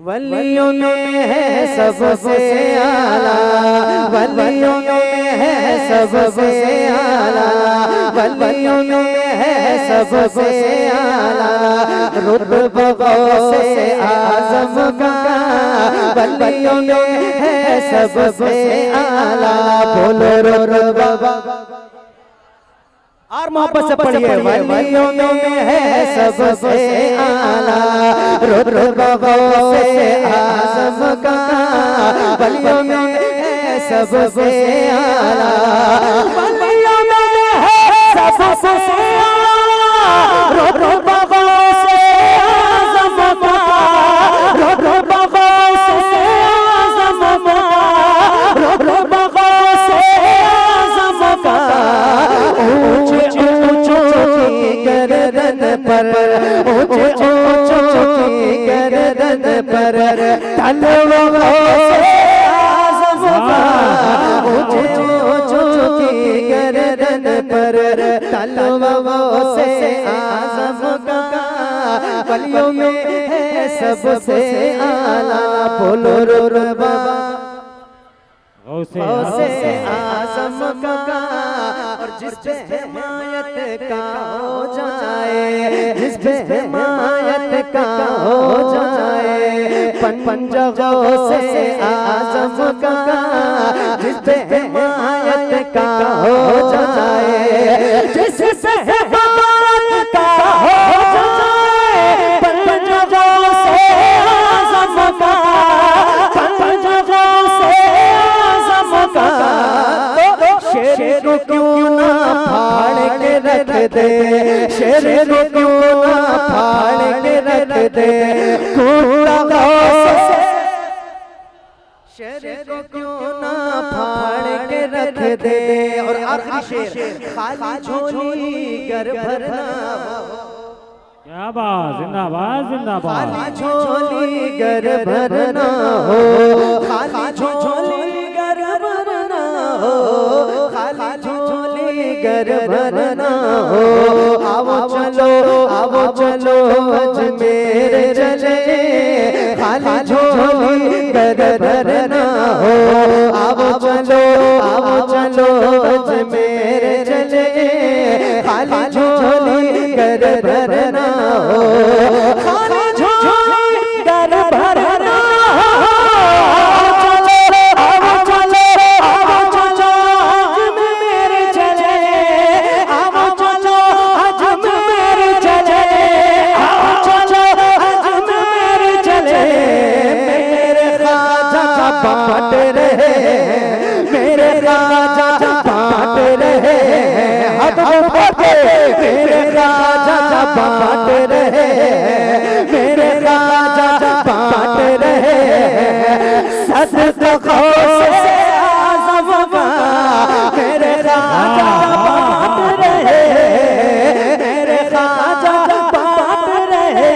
वलियों में है सबसे आला, वलियों में है सबसे आला, वलियों में है सबसे आला, रुतबा गौसे आज़म का वलियों में है सबसे आला। बोलो रुतबा और मोहब्बत से पढ़िए। वलियों में है सबसे आला, रुतबा गौसे आज़म का वलियों में है सबसे आला, वलियों में है सबसे आला, रुतबा गौसे आज़म का, रुतबा गौसे आज़म का, रुतबा गौसे आज़म का। गर्दन पर ऊंचे ऊंचे गर्दन पर तलवा से आज़म का, ऊंचे ऊंचे गर्दन पर तलवा से आज़म का वलियों में है सबसे आला। बोलो रुतबा गौसे आज़म का और जिस पे हिमायत का हो जाए, जिस पे हिमायत का हो जाए, पंजा गौसे आज़म का जिस पे हिमायत का हो जाए, जिस पे हिमायत का हो जाए, पंजा गौसे आज़म का, पंजा गौसे शेर को क्यों ना फाड़ के रख दे, शेर को क्यों ना फाड़ के रख दे, खूंटा गौसे शेर को क्यों ना फाड़ के रख दे। और आखिरी शेर, खाली झोली घर भरना, क्या बात, जिंदाबाद जिंदाबाद। खाली झोली घर भरना हो, खाली झोली घर भरना हो, खाली झोली घर भरना हो। आओ चलो अजमेर चले, खाली झोली घर भरना हो। आओ चलो अजमेर चले, खाली झोली घर भरना हो, खाली झोली घर भरना हो। बांट रहे मेरे राजा, बांट रहे हाथ ऊपर के, मेरे राजा बांट रहे, मेरे राजा बांट रहे, सदका गौसे आज़म का मेरे राजा बांट रहे, मेरे राजा बांट रहे,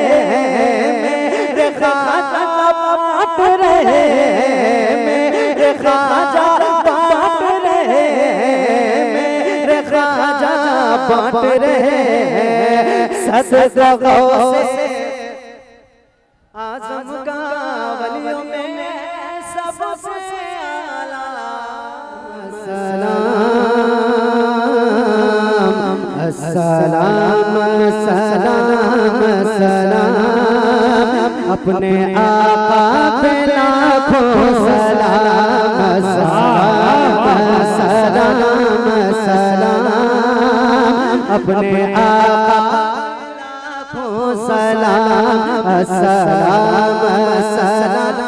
मेरे राजा बांट रहे, मेरे खाजा बांट रहे, मेरे खाजा बांट रहे, सदका गौसे आज़म का वलियों में सबसे आला। सलाम सलाम सलाम अपने आका पे लाखों सलाम, सलाम सलाम सलाम अपने आका लाखों सलाम, सलाम सलाम।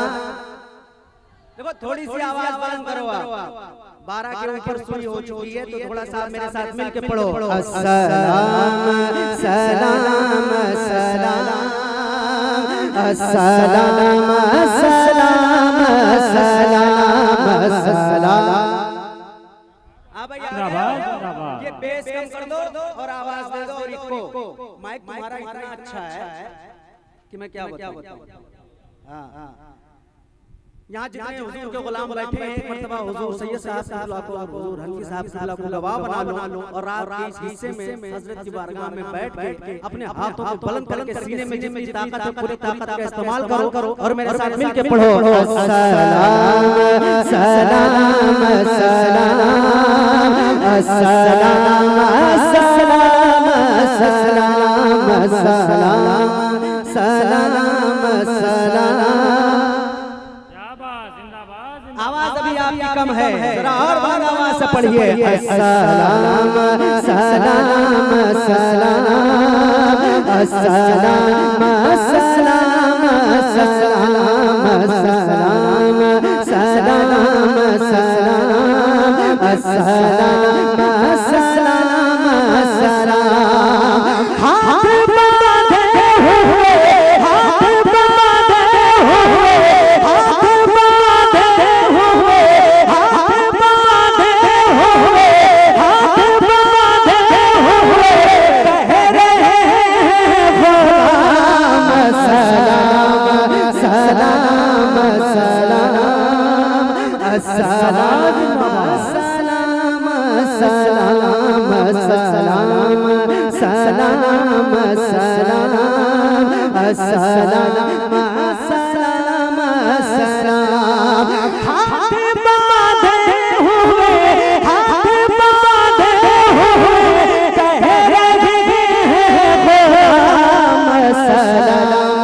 देखो थोड़ी सी आवाज बुलंद करो आप, 12 के ऊपर सुई हो चुकी है तो थोड़ा सा मेरे साथ मिल के पढ़ो। सलाम सलाम सलाम, सलाम सलाम सलाम सलाम। ये बेस कम कर दो और आवाज दे दो। और इको माइक तुम्हारा इतना अच्छा है कि मैं क्या बताऊं। हाँ यहाँ जितने हुजूर के गुलाम बैठे हैं, एक मर्तबा हुजूर सैयद साहब को और हुजूर हनफी साहब को गवाह बना लो और रात के इस हिस्से में हजरत की बारगाह में बैठ के अपने हाथों को बुलंद करके सीने में जितनी ताकत है पूरी ताकत का इस्तेमाल करो और मेरे साथ मिलके पढ़ो सलाम सलाम सलाम सलाम सलाम सलाम सलाम। आवाज अभी आपकी कम है, जरा और बार आवाज से पढ़िए। सलाम सलाम सलाम सलाम सलाम सलाम सलाम सलाम सलाम सलाम सलाम सलाम। हाथ बांधे हुए हाथ बांधे हुए हाथ बांधे हुए हाथ बांधे हुए हाथ बांधे हुए कह रहे हैं गुलाम सलाम सलाम सलाम सलाम सलाम सलाम सलाम सलाम सलाम सलाम सलाम। हाथ बांधे हुए हाथ बांधे हुए कह रहे हैं गुलाम सलाम।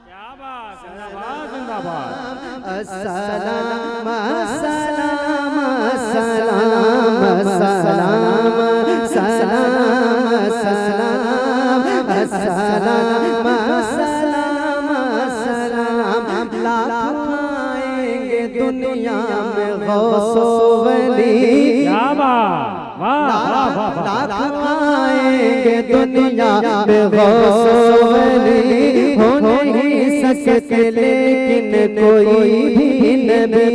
क्या बात, जिंदाबाद जिंदाबाद। सलाम सलाम सलाम सलाम सलाम सलाम सलाम सलाम सलाम। लाख आएंगे दुनिया में गौसो वली। क्या बात, वाह वाह वाह। लाख आएंगे दुनिया में गौसो वली हो नहीं सकते लेकिन कोई भी नबी।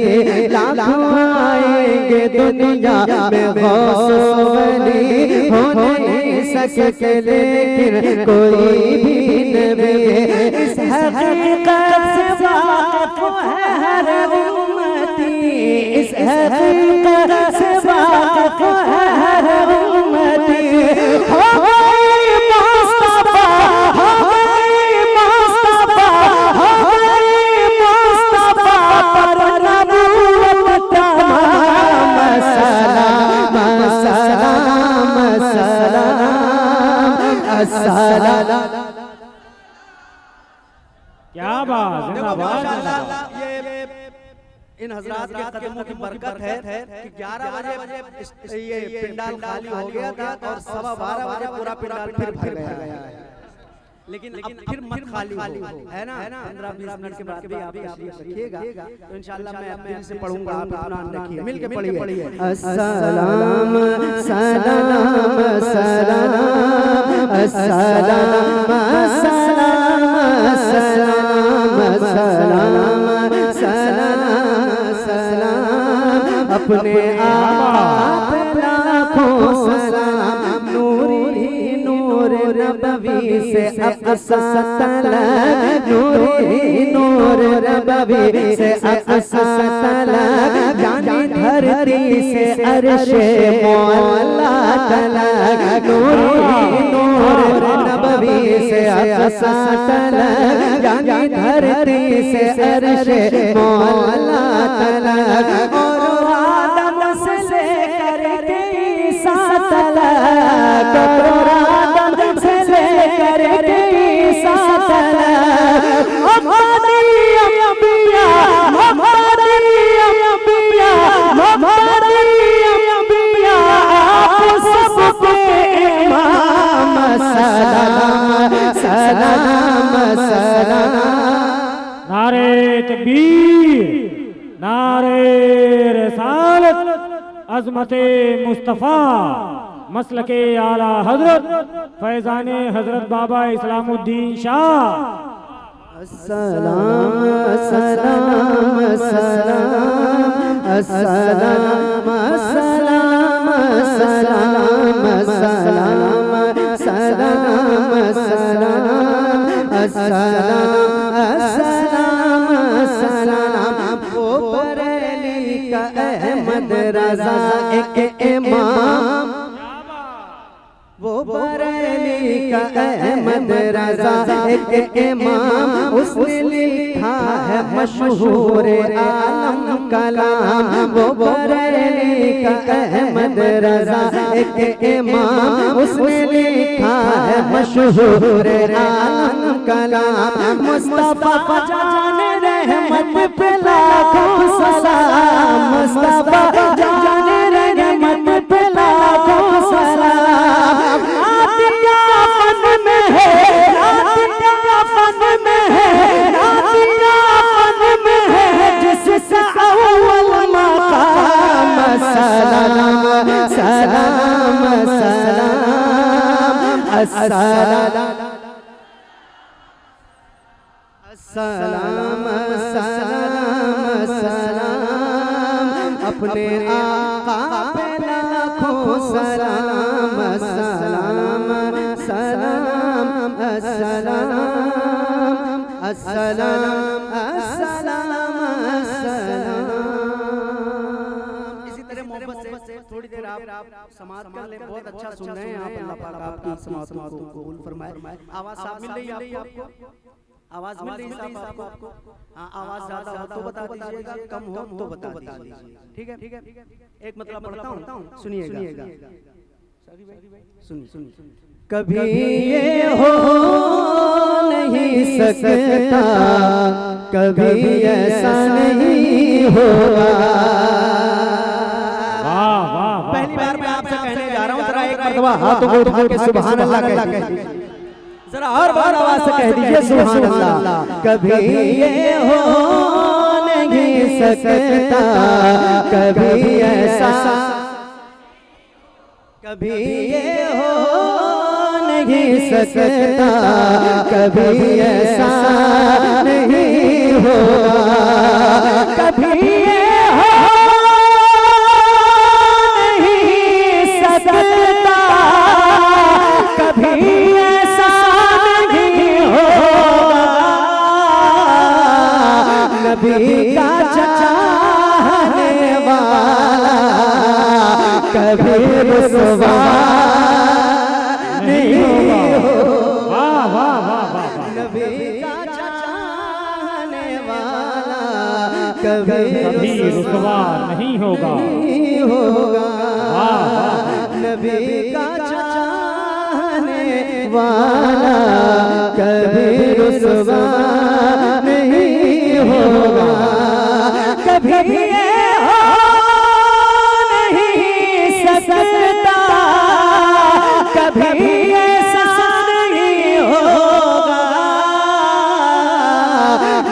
लाख आएंगे दुनिया में गौसो वली हो नहीं सकते लेकिन कोई भी नबी। इस हकीकत से वाकिफ है हर उम्मती, इस हकीकत से वाकिफ है हर उम्मती। हो गई मुस्तफा हो गई मुस्तफा हो गई मुस्तफा पर नबूवत तमाम। सलाम सलाम सलाम सलाम। क्या बात, जिंदाबाद जिंदाबाद। ये इन हजरात के कदमों की बरकत है कि 11 बजे ये पिंडाल खाली हो गया था और 12:15 बजे पूरा पिंडाल फिर भर गया है। लेकिन अब फिर मत खाली हो, है ना? 15-20 मिनट के बाद भी आप रखिएगा तो इंशाल्लाह मैं अपने दिल से पढ़ूंगा, आप अपना रखिए। मिलके पढ़िए। अस्सलाम सलाम सलाम अस्सलाम सलाम सलाम सलाम सलाम। अपने आप लाखों सलाम नूरी नूर नबवी से अक़सा नूरी नूर नबवी से अक़सा जानी धरती से अर्शे मौला तलक। नूरी नूर नबवी से अक़सा जानी धरती से अर्शे मौला तलक। और आदम से लेकर ईसा तलक, और आदम से लेकर ईसा तलक। हमारी अंबिया हमारी अंबिया हमारी अंबिया आप सबके इमाम। सलाम सलाम सलाम। नारे तकबीर, नारे रिसालत, अज़मते मुस्तफ़ा, मसलके आला हजरत फैज़ाने हजरत बाबा इस्लामुद्दीन शाह। सलाम सलाम सलाम सलाम सलाम सलाम सलाम सलाम सलाम सलाम सलाम। रजा एक इमाम, वो बरेली का अहमद रजा एक इमाम, उसने लिखा है मशहूर आलम कलाम। वो बरेली का अहमद रजा एक इमाम, उसने लिखा है मशहूर आलम कलाम। मुस्तफा जान रहमत पे लाखों सलाम, मुस्तफा जान रहमत पे लाखों सलाम। फन में है, फन में है, फन में है, जिसका अव्वल मकाम। सलाम सलाम सलाम अस्सलाम सलाम सलाम सलाम, अपने आका पे लाखों सलाम। सलाम सलाम अस्सलाम अस्सलाम अस्सलाम अस्सलाम। इसी तरह मोहब्बत से थोड़ी देर आप समाअत कर ले। बहुत अच्छा सुन रहे हैं आप, अल्लाह पाक आपकी समाअत को कबूल फरमाए। आवाज साफ मिल रही है आपको? आवाज मिल रही है आपको? हाँ, आवाज ज्यादा हो तो बता दीजिएगा, कम हो तो बता दीजिए। ठीक है, एक मतलब पढ़ता हूँ, सुनिएगा। सुनिए। कभी ये हो नहीं सकता, कभी ऐसा नहीं होगा। पहली बार मैं आपसे कहने जा रहा हूँ, जरा एक मरतबा हाथों को उठा के सुभान अल्लाह कह दीजिए। जरा हर बार आवाज से कह दीजिए सुभान अल्लाह। कभी ये हो नहीं सकता, कभी ऐसा, कभी ये हो नहीं सकता, कभी ऐसा नहीं होगा। कभी ये हो नहीं सकता, कभी ऐसा नहीं होगा। नबी का चाहने वाला कभी रुसवा नहीं होगा। नबी का चाहने वाला कभी रुसवा नहीं होगा। नबी का चाहने वाला कभी रुसवा नहीं होगा। कभी ये हो नहीं सकता, कभी ऐसा नहीं होगा।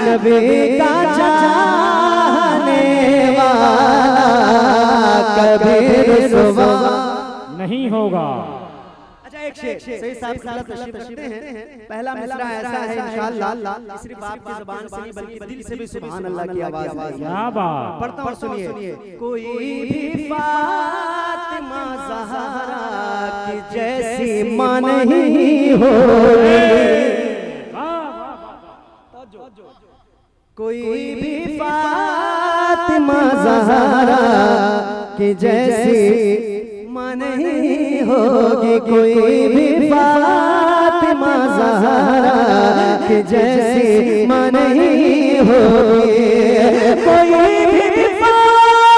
नबी का चाहने वाला कभी रुसवा नहीं होगा। अच्छा, एक शेर सही साहब तशरीफ रखते हैं। पहला मिसरा ऐसा है इंशाअल्लाह, सिर्फ आपकी ज़ुबान से नहीं बल्कि दिल से भी सुभान अल्लाह की आवाज आएगी। क्या बात, पढ़ता हूं, सुनिए। कोई भी फातिमा ज़हरा की जैसी मां नहीं हो, कोई भी फातिमा ज़हरा की जैसी मां नहीं होगी। कोई भी फातिमा ज़हरा की जैसी मां नहीं होगी। कोई भी फातिमा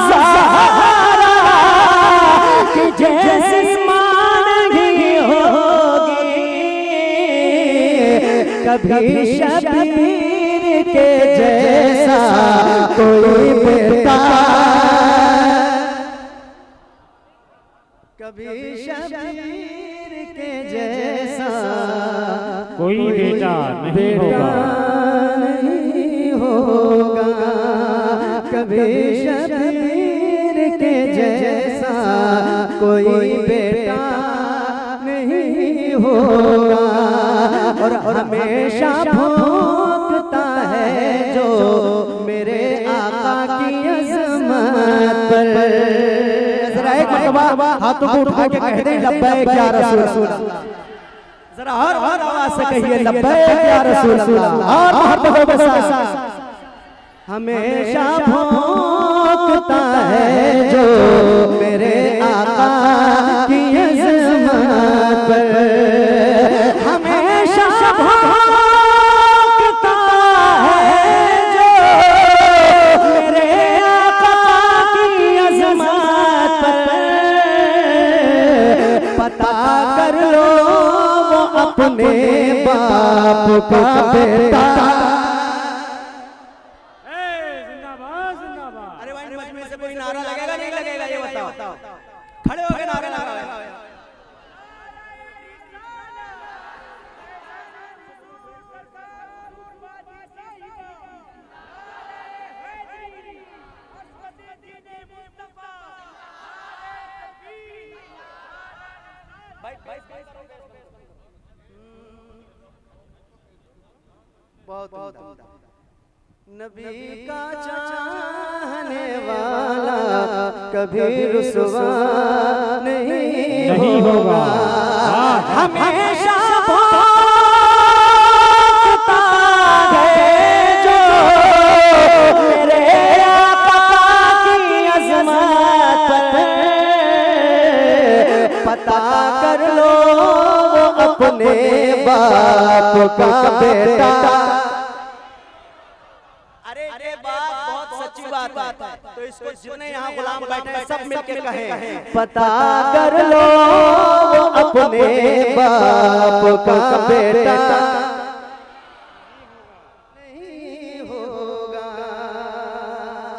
ज़हरा की जैसी मां नहीं होगी। कभी शबीर के जैसा कोई बेटा, कभी शबीर के जैसा कोई बेटा नहीं होगा। कभी शबीर के जैसा कोई बेटा नहीं होगा। और हमेशा भोंकता है जो मेरे आका की अज़मत पर। जरा एक मरतबा हाथों को उठा के कह दें लब्बैक या रसूल अल्लाह। जरा हर आवाज से कहिए लब्बैक या रसूल अल्लाह। और मोहब्बत के साथ हमेशा भोंकता है जो मेरे आका की अज़मत पर, हमेशा भोंकता है जो मेरे आका की अज़मत पर, पता कर लो वो अपने बाप का बेटा। कोई नारा लगेगा नहीं लगेगा ये बताओ, खड़े होकर नारा लगा। बहुत नबी का चाहने वाला कभी रुसवा नहीं होगा, हमेशा भोंकता है जो मेरे आका की अज़मत पर, पता कर लो वो अपने बाप का बेटा। तो इसको जितने यहाँ गुलाम बैठे हैं सब मिलके कहें, पता कर लो वो अपने बाप का बेटा नहीं होगा।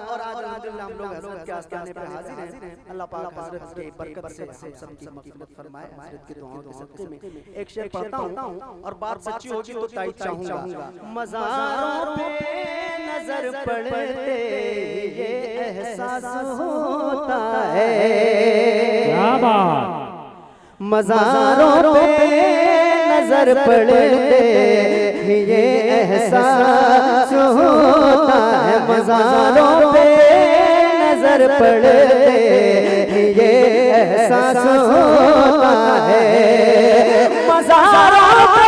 और आज अल्हम्दुलिल्लाह हम लोग हज़रत के आस्थाने पे हाजिर हैं। अल्लाह पाक हज़रत की बरकत से हम सबकी मग़फ़िरत फरमाए। हज़रत की दुआओं के सदक़े में एक शेर पढ़ता हूँ और बात सच्ची होगी तो ताईद चाहूँगा। मज़ारों पे नजर पड़ते ये एहसास होता है, क्या बात, मज़ारों पे नजर पड़ते ये एहसास होता है, मज़ारों पे नजर पड़ते ये एहसास होता है, मज़ारों पे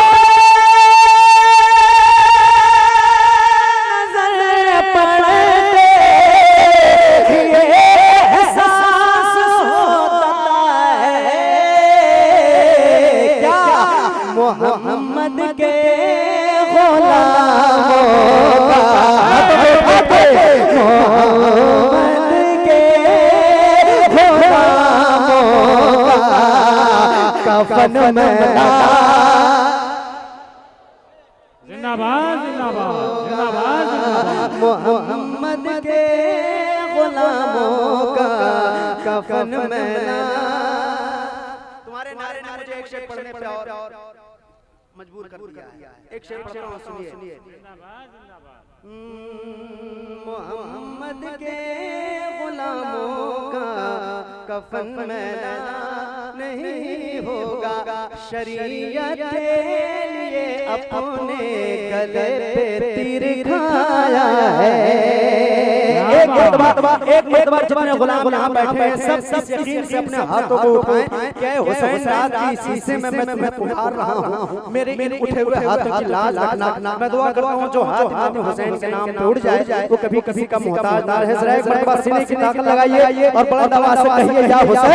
मोहम्मद के गुलामों का, मोहम्मद के गुलामों का कफन में जिंदाबाद जिंदाबाद जिंदाबाद जिंदाबाद, मोहम्मद के गुलामों का कफन में तुम्हारे नारे ने मुझे एक शेर पढ़ने पे और मजबूर कर दिया है। एक शेर पढ़ता हूं, सुनिए। मोहम्मद के गुलामों का कफन मैला नहीं होगा, शरीयत के लिए अपने गले पे तीर खाया है। एक बार जितने गुलाम यहाँ बैठे हैं सब इस यकीन से अपने हाथों को उठाएं, क्या हुसैन रात की शीशे में मैं तुम्हें पुकार रहा हूँ, मेरे इन उठे हुए हाथों की लाज रखना। मैं दुआ करता हूँ जो हाथ हुसैन के नाम पे उठ जाए वो कभी कभी का मोहताज है। जरा एक बार सीने की ताकत लगाइए और बुलंद आवाज से कहिए या हुसैन।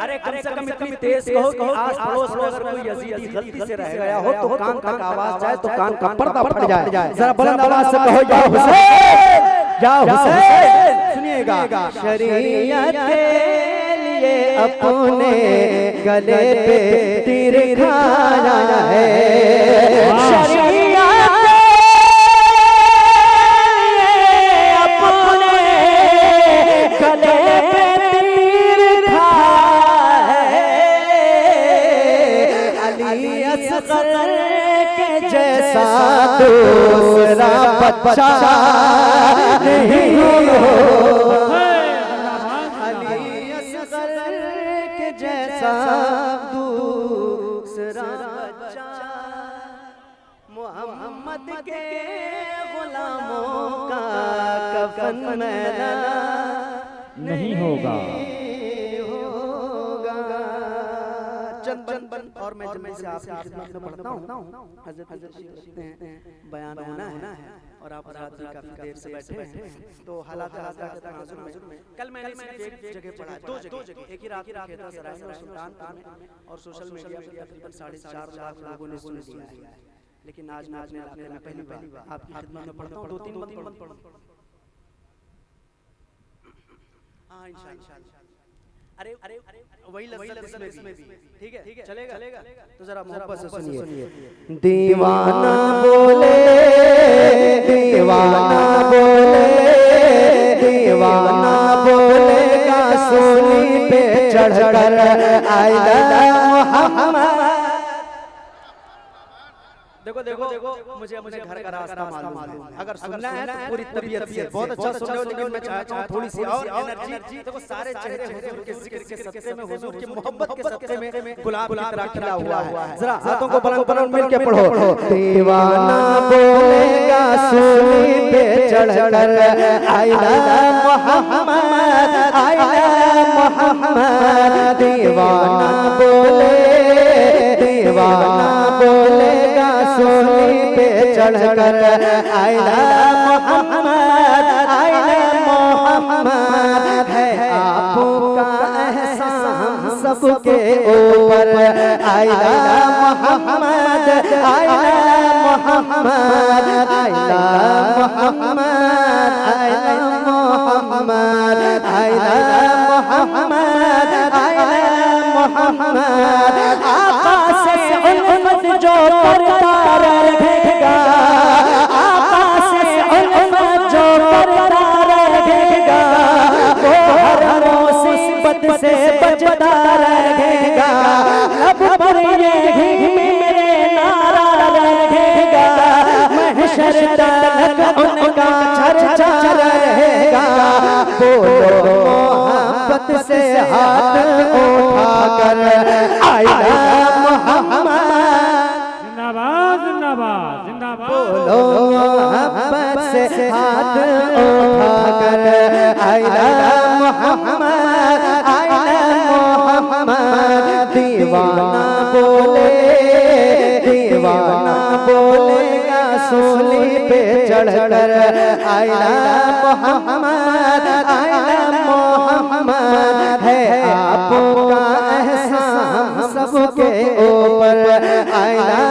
अरे कम से कम इतनी तेज कहो कि आस पड़ोस में अगर कोई यजीदी गलती से रह गया हो तो कान तक आवाज जाए तो कान का पर्दा फट जाए। जरा बुलंद आवाज से कहो या हुसैन, या हुसैन। सुनिएगा, शरीयत के लिए अपने गले पे तीर खाया है, शरीयत अपने गले पे तीर खाया है, अली असगर के जैसा दूसरा बच्चा नहीं हो, अली असगर के जैसा दूसरा बच्चा मोहम्मद के गुलामों का कफन मैला नहीं होगा। बन और मैं जब से आपकी खिदमत में पढ़ता हूँ, हजरत लिखते हैं बयान होना है और आप हजरत जी काफी देर से बैठे हैं, तो हालात के तनाजुर में कल मैंने सिर्फ एक जगह पढ़ा, दो जगह, एक ही रात खेता सराय में और सुल्तानपुर में, और सोशल मीडिया पर तकरीबन 4.5 लाख लोगों ने सुन लिया है। लेकिन आज मैं अपने इलाके में पहली बार आपकी खिदमत में पढ़ता हूँ, 2-3 बंद पढ़ो। हाँ इंशाअल्लाह। अरे वही लफ्ज़ इसमें भी ठीक है, चलेगा। तो जरा मोहब्बत से सुनिए। दीवाना बोले, दीवाना बोले, दीवाना बोलेगा सूली पे चढ़कर आया मोहम्मद। देखो मुझे घर का रास्ता मालूम है, अगर सुनना है तो पूरी तबीयत से बहुत अच्छा सुन रहे हो, लेकिन मैं चाहता हूं थोड़ी सी और एनर्जी। देखो सारे चेहरे हुजूर के जिक्र के सत्ते में, हुजूर की मोहब्बत के सत्ते में गुलाब की तरह खिला हुआ है। जरा हाथों को बुलंद मिल के पढ़ो। दीवाना बोलेगा सूली पे चढ़कर आया मोहम्मद, आया मोहम्मद। दीवाना बोले, दीवाना बोलेगा सूली पे चढ़कर आया मोहम्मद, आया मोहम्मद। है आपका एहसान सबके ऊपर, आया मोहम्मद, आया मोहम्मद, आया मोहम्मद, आया मोहम्मद, आया मोहम्मद, आया मोहम्मद। आका से उल्फत जो करता रहेगा, आका से उल्फत जो करता रहेगा, वो हर मुसीबत से बचता रहेगा। लब पर ये मेरे नारा रहेगा, महशर तक उनका चर्चा रहेगा। बोलो मोहब्बत से हाथ उठाकर आया मोहम्मद, जिंदाबाद जिंदाबाद जिंदाबाद। बोलो मोहब्बत से हाथ उठाकर आया मोहम्मद, आया मोहम्मद। दीवाना बोले, दीवाना बोलेगा सूली पे चढ़कर आया मोहम्मद, आया मोहम्मद। है आपका एहसान सबके ऊपर, आया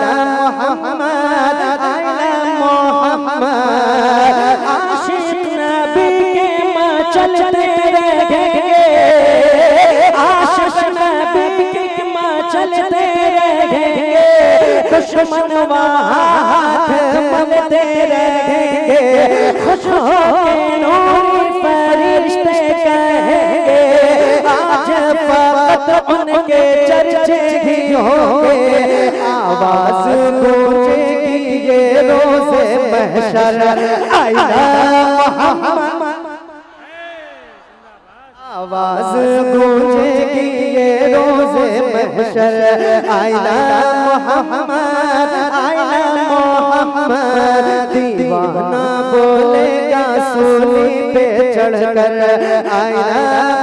मोहम्मद, आया मोहम्मद। आशिक नबी के मचलते रहेंगे, आशिक नबी के मचलते रहेंगे। दुश्मन वहाँ हाथ मलते रहेंगे, खुश होके नूर फरिश्ते कहेंगे। आज फकत उनके चर्चे ही होंगे, आवाज गूंजेगी ये रोज़े महशर, आया मोहम्मद। आवाज गूंजेगी ये रोज़े महशर, आया मोहम्मद, आया मोहम्मद। दीवाना बोलेगा सूली पे चढ़कर आया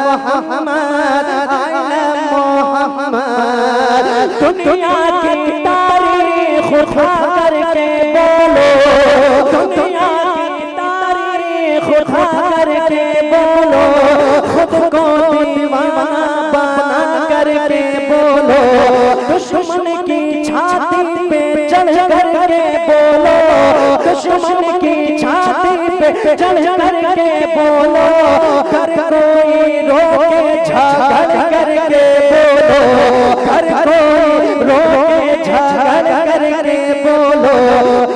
मोहम्मद, आया मोहम्मद। दुनिया की तारीख उठा करके बोलो, दुनिया की तारीख उठा करके बोलो, खुद को दीवाना बना करके बोलो। दुश्मन की छाती पे चढ़ करके बोलो, दुश्मन की छाती पे चढ़ करके बोलो। कर कोई रोके झगड़ करके बोलो, कर कोई रोके झगड़ करके बोलो।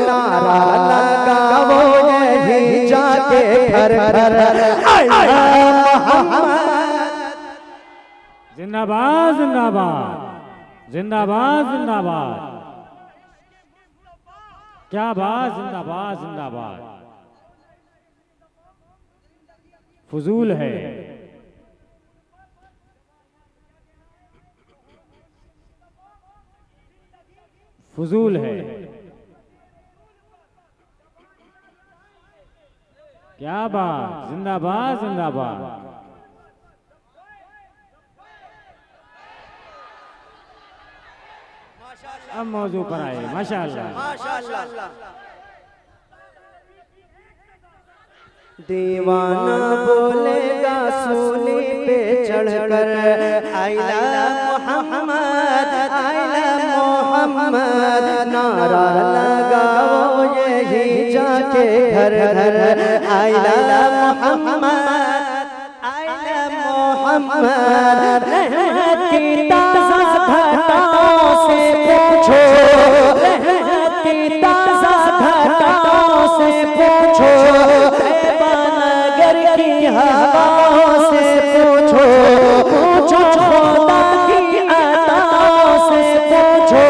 नारा लगाओ यही जाके घर घर आया मोहम्मद। जिंदाबाद जिंदाबाद जिंदाबाद जिंदाबाद। क्या बात, जिंदाबाद जिंदाबाद। फजूल है, फजूल है। क्या बात, जिंदाबाद जिंदाबाद। 1 अब मौजू पर आए माशाअल्लाह। माशाअल्लाह। दीवाना बोलेगा सूली पे चढ़कर आइला मोहम्मद आइला मोहम्मद, नारा लगाओ यही जाके घर घर आइला मोहम्मद आइला मोहम्मद। रहमत की ताज़ा घटाओं से पूछो, रहमत की ताज़ा घटाओं से पूछो, हवाओं से पूछो, पूछो खुदा की अताओं से पूछो,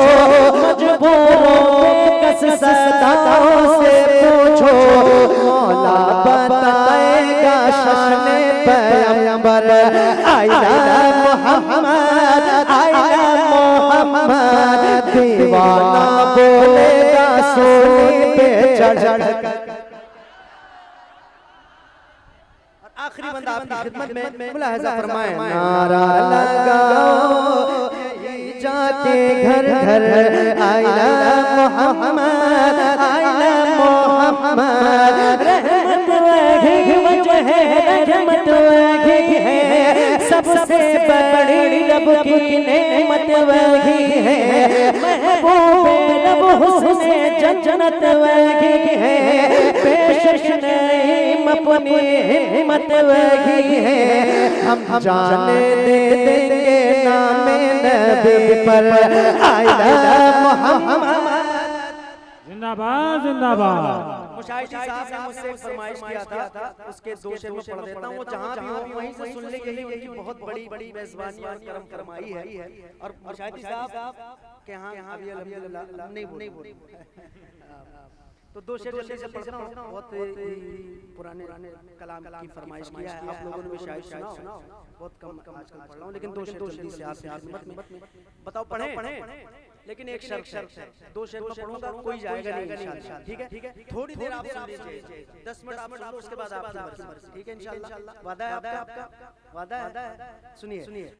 मजबूरों बेकस सदाओं से पूछो, मौला बताएगा शाने पैगंबर आइला मोहम्मद आइला मोहम्मद। दीवाना बोलेगा सूली पे चढ़कर। आखिरी बंदा आपकी खिदमत में मुलाहिजा फरमाए, नारा लगाओ यही जाके घर घर आइला मोहम्मद आइला मोहम्मद। रहमत वही वजह है, रहमत वही है, सबसे बड़ी रब की नेमत वही है, महबूब रब हुस्ने जन्नत वही है, पेशकश नईम अपनी हिम्मत वही है। हम जाने दे देंगे नामे नबी पर आइला मोहम्मद। जिंदाबाद जिंदाबाद। मुशाहिद साहब ने मुझसे फरमाइश किया था, उसके दो शेर में पढ़ देता हूँ, वो जहाँ भी हो वहीं से सुन ले, यही बहुत बड़ी मेजबानी और करम फरमाई है। और मुशाहिद साहब के यहाँ अभी अल्हम्दुलिल्लाह नहीं बोल तो दो शेर जल्दी से पढ़ता हूँ। बहुत पुराने कलाम की फरमाइश किया है, आप लोगों ने भी शायद सुना, बहुत कम आजकल पढ़ रहा हूँ, लेकिन दो शेर जल्दी से आपसे खिदमत में बताओ पढ़ें, लेकिन एक शर्त है, दो शेर में पढ़ूंगा कोई जाएगा नहीं इंशाअल्लाह, ठीक है? थोड़ी देर आप सुन लीजिए, 10 मिनट आप सुन लो, उसके बाद आपकी मर्जी, ठीक है इंशाअल्लाह। वादा है आपका? वादा है? सुनिए।